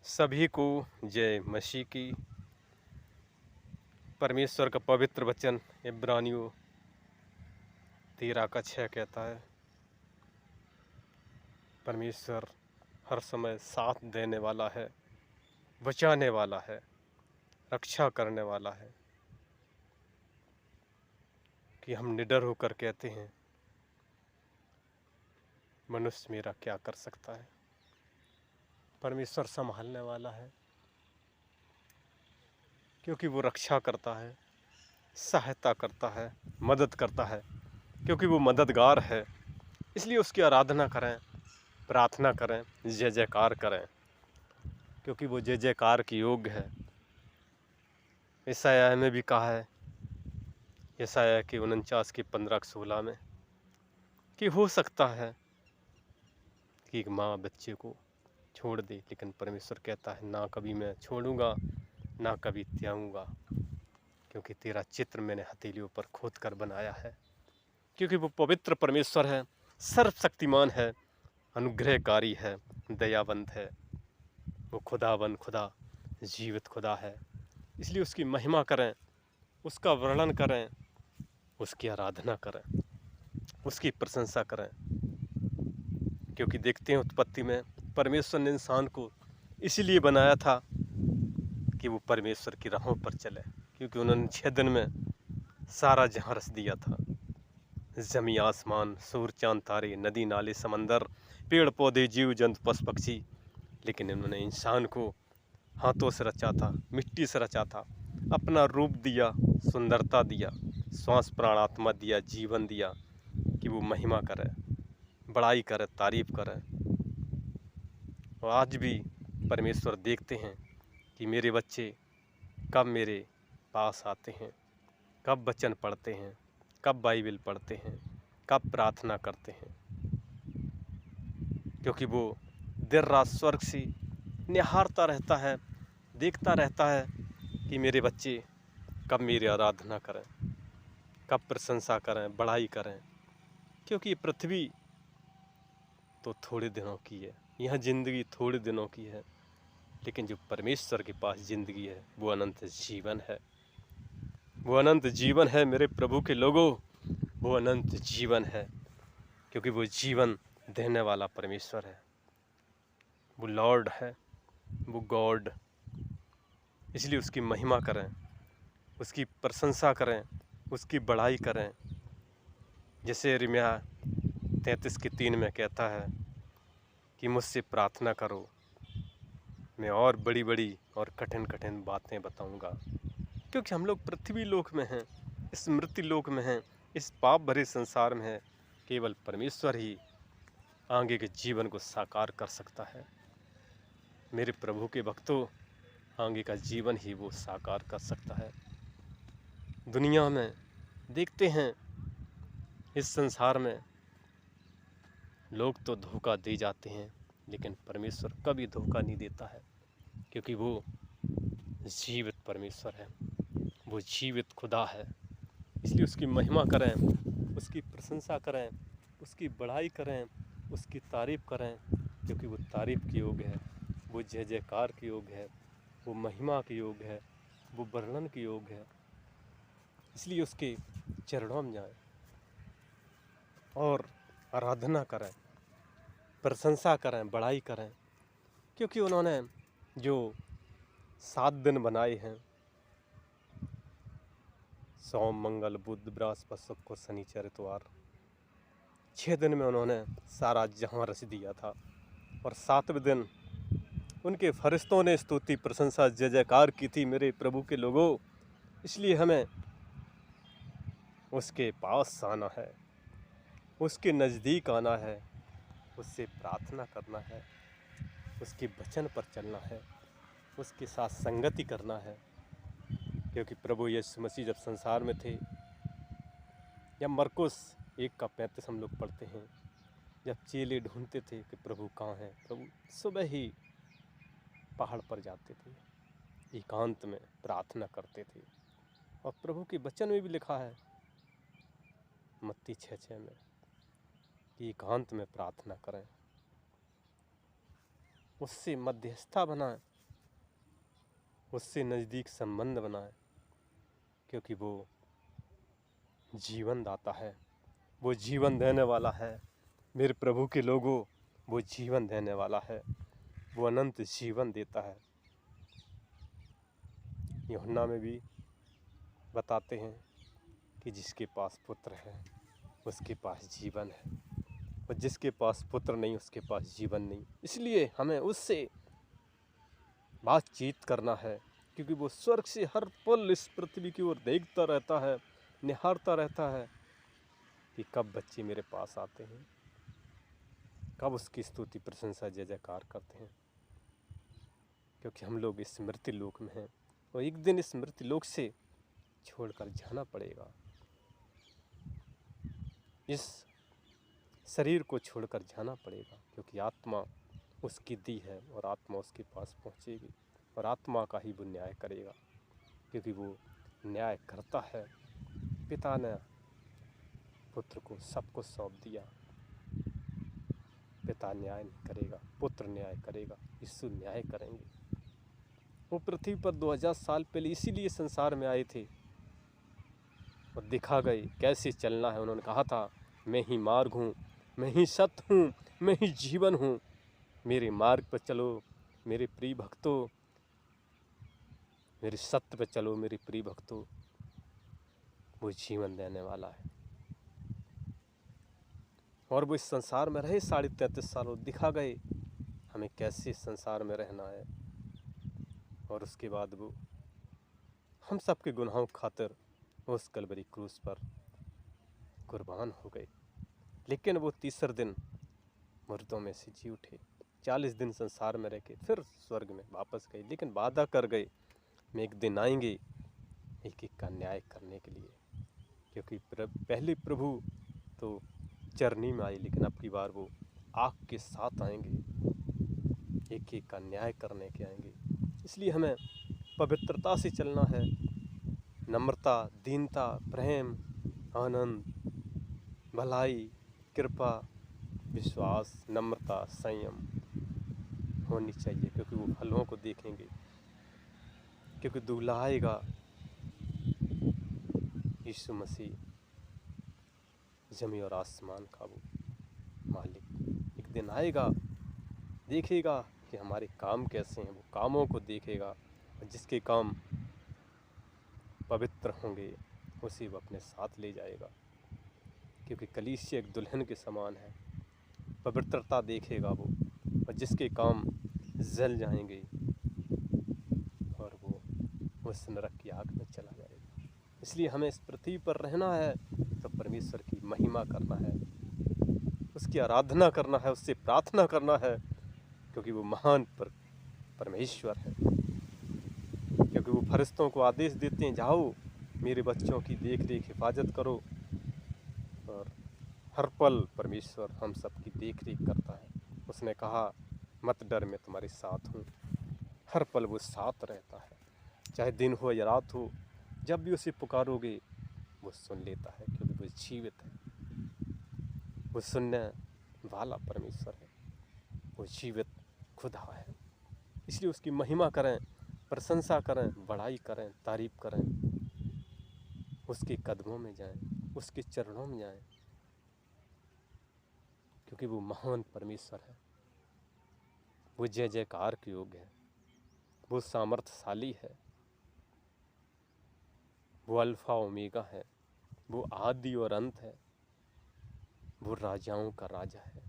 सभी को जय मसीह की। परमेश्वर का पवित्र वचन इब्रानियों 13:6 कहता है, परमेश्वर हर समय साथ देने वाला है, बचाने वाला है, रक्षा करने वाला है। कि हम निडर होकर कहते हैं, मनुष्य मेरा क्या कर सकता है। परमेश्वर संभालने वाला है, क्योंकि वो रक्षा करता है, सहायता करता है, मदद करता है, क्योंकि वो मददगार है। इसलिए उसकी आराधना करें, प्रार्थना करें, जय जयकार करें, क्योंकि वो जय जयकार के योग्य है। यशायाह में भी कहा है, यशायाह की 49:15-16 में, कि हो सकता है कि एक माँ बच्चे को छोड़ दे, लेकिन परमेश्वर कहता है, ना कभी मैं छोड़ूंगा, ना कभी त्यागूंगा, क्योंकि तेरा चित्र मैंने हथेलियों पर खोद कर बनाया है। क्योंकि वो पवित्र परमेश्वर है, सर्वशक्तिमान है, अनुग्रहकारी है, दयावंत है। वो खुदावन खुदा, जीवित खुदा है। इसलिए उसकी महिमा करें, उसका वर्णन करें, उसकी आराधना करें, उसकी प्रशंसा करें। क्योंकि देखते हैं उत्पत्ति में परमेश्वर ने इंसान को इसीलिए बनाया था कि वो परमेश्वर की राहों पर चले, क्योंकि उन्होंने 6 दिन में सारा जहां रच दिया था। जमी आसमान, सूर्य चांद तारे, नदी नाले समंदर, पेड़ पौधे, जीव जंतु पशु पक्षी। लेकिन इन्होंने इंसान को हाथों से रचा था, मिट्टी से रचा था, अपना रूप दिया, सुंदरता दिया, श्वास प्राण आत्मा दिया, जीवन दिया, कि वो महिमा करे, बड़ाई करे, तारीफ करे। और आज भी परमेश्वर देखते हैं कि मेरे बच्चे कब मेरे पास आते हैं, कब वचन पढ़ते हैं, कब बाइबल पढ़ते हैं, कब प्रार्थना करते हैं। क्योंकि वो देर रात स्वर्ग से निहारता रहता है, देखता रहता है कि मेरे बच्चे कब मेरी आराधना करें, कब प्रशंसा करें, बड़ाई करें। क्योंकि ये पृथ्वी तो थोड़े दिनों की है, यह ज़िंदगी थोड़े दिनों की है, लेकिन जो परमेश्वर के पास ज़िंदगी है वो अनंत जीवन है। वो अनंत जीवन है मेरे प्रभु के लोगों, वो अनंत जीवन है। क्योंकि वो जीवन देने वाला परमेश्वर है, वो लॉर्ड है, वो गॉड। इसलिए उसकी महिमा करें, उसकी प्रशंसा करें, उसकी बड़ाई करें। जैसे यिर्मयाह 33:3 में कहता है कि मुझसे प्रार्थना करो, मैं और बड़ी बड़ी और कठिन कठिन बातें बताऊंगा। क्योंकि हम लोग पृथ्वी लोक में हैं, इस मृत्यु लोक में हैं, इस पाप भरे संसार में हैं। केवल परमेश्वर ही आगे के जीवन को साकार कर सकता है। मेरे प्रभु के भक्तों, आगे का जीवन ही वो साकार कर सकता है। दुनिया में देखते हैं, इस संसार में लोग तो धोखा दे जाते हैं, लेकिन परमेश्वर कभी धोखा नहीं देता है। क्योंकि वो जीवित परमेश्वर है, वो जीवित खुदा है। इसलिए उसकी महिमा करें, उसकी प्रशंसा करें, उसकी बड़ाई करें, उसकी तारीफ़ करें। क्योंकि वो तारीफ़ के योग्य है, वो जय जयकार के योग्य है, वो महिमा के योग्य है, वो वर्णन के योग्य है। इसलिए उसके चरणों में जाएं और आराधना करें, प्रशंसा करें, बड़ाई करें। क्योंकि उन्होंने जो 7 दिन बनाए हैं, सोम मंगल बुध बृहस्पति शुक्र शनिचर इतवार, 6 दिन में उन्होंने सारा जहां रच दिया था। और 7वें दिन उनके फरिश्तों ने स्तुति प्रशंसा जय जयकार की थी मेरे प्रभु के लोगों। इसलिए हमें उसके पास आना है, उसके नज़दीक आना है, उससे प्रार्थना करना है, उसके वचन पर चलना है, उसके साथ संगति करना है। क्योंकि प्रभु यीशु मसीह जब संसार में थे, या मरकुस 1:35 हम लोग पढ़ते हैं, जब चेले ढूंढते थे कि प्रभु कहाँ हैं, प्रभु सुबह ही पहाड़ पर जाते थे, एकांत में प्रार्थना करते थे। और प्रभु के वचन में भी लिखा है मत्ती 6:6 में कि एकांत में प्रार्थना करें, उससे मध्यस्थता बनाएं, उससे नज़दीक संबंध बनाएं, क्योंकि वो जीवन दाता है, वो जीवन देने वाला है। मेरे प्रभु के लोगों, वो जीवन देने वाला है, वो अनंत जीवन देता है। यूहन्ना में भी बताते हैं कि जिसके पास पुत्र है उसके पास जीवन है, और जिसके पास पुत्र नहीं उसके पास जीवन नहीं। इसलिए हमें उससे बातचीत करना है, क्योंकि वो स्वर्ग से हर पल इस पृथ्वी की ओर देखता रहता है, निहारता रहता है कि कब बच्चे मेरे पास आते हैं, कब उसकी स्तुति प्रशंसा जय जयकार करते हैं। क्योंकि हम लोग इस मृत्यु लोक में हैं और एक दिन इस मृत्यु लोक से छोड़कर जाना पड़ेगा। इस शरीर को छोड़कर जाना पड़ेगा, क्योंकि आत्मा उसकी दी है और आत्मा उसके पास पहुंचेगी और आत्मा का ही वो न्याय करेगा, क्योंकि वो न्याय करता है। पिता ने पुत्र को सब कुछ सौंप दिया। पिता न्याय नहीं करेगा, पुत्र न्याय करेगा, यीशु न्याय करेंगे। वो पृथ्वी पर 2000 साल पहले इसीलिए संसार में आए थे और दिखा गए कैसे चलना है। उन्होंने कहा था, मैं ही मार्ग हूँ, मैं ही सत्य हूँ, मैं ही जीवन हूँ। मेरे मार्ग पर चलो मेरे प्रिय भक्तों, मेरे सत्य पर चलो मेरे प्रिय भक्तों, वो जीवन देने वाला है। और वो इस संसार में रहे 33.5 साल और दिखा गए हमें कैसे संसार में रहना है। और उसके बाद वो हम सबके गुनाहों खातिर उस कलवरी क्रूस पर कुर्बान हो गए। लेकिन वो तीसरे दिन मुर्दों में से जी उठे। 40 दिन संसार में रह के फिर स्वर्ग में वापस गए, लेकिन वादा कर गए मैं एक दिन आएंगे एक एक का न्याय करने के लिए। क्योंकि पहले प्रभु तो चरनी में आए, लेकिन अब की बार वो आग के साथ आएंगे, एक एक का न्याय करने के आएंगे। इसलिए हमें पवित्रता से चलना है। नम्रता, दीनता, प्रेम, आनंद, भलाई, कृपा, विश्वास, नम्रता, संयम होनी चाहिए, क्योंकि वो फलों को देखेंगे। क्योंकि दूल्हा आएगा, यीशु मसीह ज़मीन और आसमान का वो मालिक एक दिन आएगा, देखेगा कि हमारे काम कैसे हैं। वो कामों को देखेगा और जिसके काम पवित्र होंगे उसे वो अपने साथ ले जाएगा। क्योंकि कलीसिया एक दुल्हन के समान है, पवित्रता देखेगा वो, और जिसके काम जल जाएंगे और वो उस नरक की आग में चला जाएगा। इसलिए हमें इस पृथ्वी पर रहना है तो परमेश्वर की महिमा करना है, उसकी आराधना करना है, उससे प्रार्थना करना है, क्योंकि वो महान परमेश्वर है। क्योंकि वो फरिश्तों को आदेश देते हैं, जाओ मेरे बच्चों की देख रेख हिफाजत करो। और हर पल परमेश्वर हम सब की देख रेख करता है। उसने कहा, मत डर, मैं तुम्हारे साथ हूँ। हर पल वो साथ रहता है, चाहे दिन हो या रात हो। जब भी उसे पुकारोगे वो सुन लेता है, क्योंकि वो जीवित है। वो सुनने वाला परमेश्वर है, वो जीवित खुदा है। इसलिए उसकी महिमा करें, प्रशंसा करें, बड़ाई करें, तारीफ करें, उसके कदमों में जाएं, उसके चरणों में जाएं, क्योंकि वो महान परमेश्वर है। वो जय जयकार के योग्य है, वो सामर्थ्यशाली है, वो अल्फा ओमेगा है, वो आदि और अंत है, वो राजाओं का राजा है,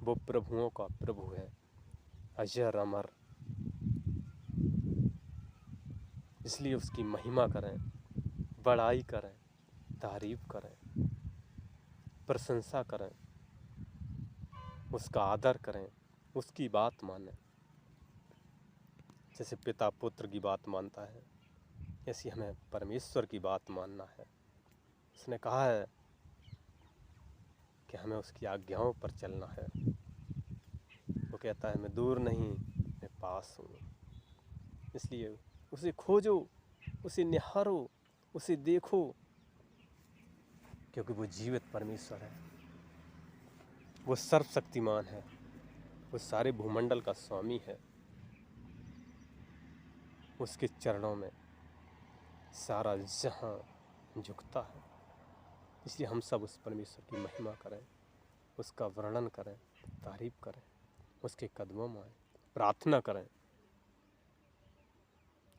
वो प्रभुओं का प्रभु है, अजर अमर। इसलिए उसकी महिमा करें, बड़ाई करें, तारीफ करें, प्रशंसा करें, उसका आदर करें, उसकी बात मानें। जैसे पिता पुत्र की बात मानता है, ऐसी हमें परमेश्वर की बात मानना है। उसने कहा है कि हमें उसकी आज्ञाओं पर चलना है। वो कहता है, मैं दूर नहीं, मैं पास हूँ। इसलिए उसे खोजो, उसे निहारो, उसे देखो, क्योंकि वो जीवित परमेश्वर है, वो सर्वशक्तिमान है, वो सारे भूमंडल का स्वामी है, उसके चरणों में सारा जहां झुकता है। इसलिए हम सब उस परमेश्वर की महिमा करें, उसका वर्णन करें, तारीफ करें, उसके कदमों में आए, प्रार्थना करें।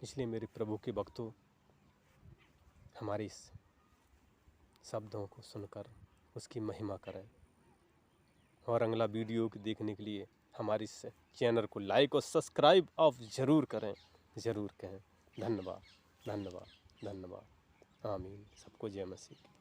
इसलिए मेरे प्रभु के भक्तों, हमारी इस शब्दों को सुनकर उसकी महिमा करें। और अगला वीडियो को देखने के लिए हमारे इस चैनल को लाइक और सब्सक्राइब आप ज़रूर करें, ज़रूर कहें। धन्यवाद, धन्यवाद, धन्यवाद। आमीन। सबको जय मसीह की।